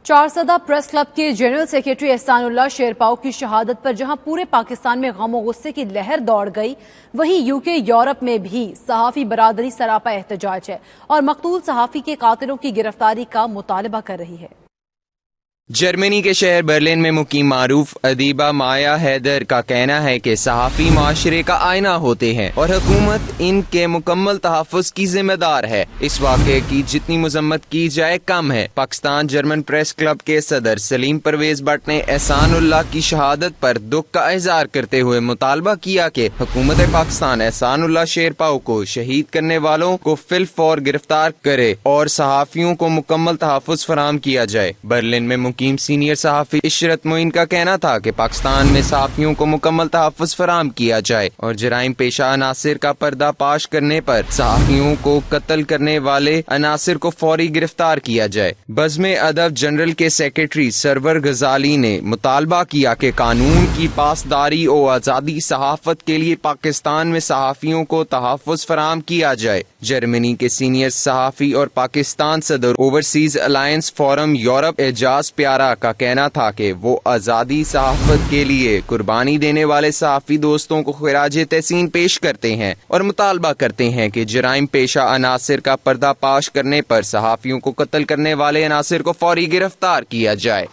Charsadda press club کے general secretary احسان اللہ شیرپاؤ کی شہادت پر جہاں پورے پاکستان میں غم و غصے کی لہر دوڑ گئی، وہیں UK یورپ میں بھی صحافی برادری سراپا احتجاج ہے اور مقتول صحافی کے قاتلوں کی گرفتاری کا مطالبہ کر رہی ہے۔ جرمنی کے شہر برلن میں مقیم معروف ادیبہ مایا حیدر کا کہنا ہے کہ صحافی معاشرے کا آئینہ ہوتے ہیں اور حکومت ان کے مکمل تحفظ کی ذمہ دار ہے۔ اس واقعے کی جتنی مذمت کی جائے کم ہے۔ پاکستان جرمن پریس کلب کے صدر سلیم پرویز بٹ نے احسان اللہ کی شہادت پر دکھ کا اظہار کرتے ہوئے مطالبہ کیا کہ حکومت پاکستان احسان اللہ شیرپاؤ کو شہید کرنے والوں کو فی الفور گرفتار کرے اور صحافیوں کو مکمل تحفظ فراہم کیا جائے۔ برلن میں مقیم سینئر صحافی عشرت معین کا کہنا تھا کہ پاکستان میں صحافیوں کو مکمل تحفظ فراہم کیا جائے اور جرائم پیشہ عناصر کا پردہ پاش کرنے پر صحافیوں کو قتل کرنے والے عناصر کو فوری گرفتار کیا جائے۔ بزم ادب جنرل کے سیکریٹری سرور غزالی نے مطالبہ کیا کہ قانون کی پاسداری اور آزادی صحافت کے لیے پاکستان میں صحافیوں کو تحفظ فراہم کیا جائے۔ جرمنی کے سینئر صحافی اور پاکستان صدر اوورسیز الائنس فورم یورپ اعجاز پیارا کا کہنا تھا کہ وہ آزادی صحافت کے لیے قربانی دینے والے صحافی دوستوں کو خراج تحسین پیش کرتے ہیں اور مطالبہ کرتے ہیں کہ جرائم پیشہ عناصر کا پردہ پاش کرنے پر صحافیوں کو قتل کرنے والے عناصر کو فوری گرفتار کیا جائے۔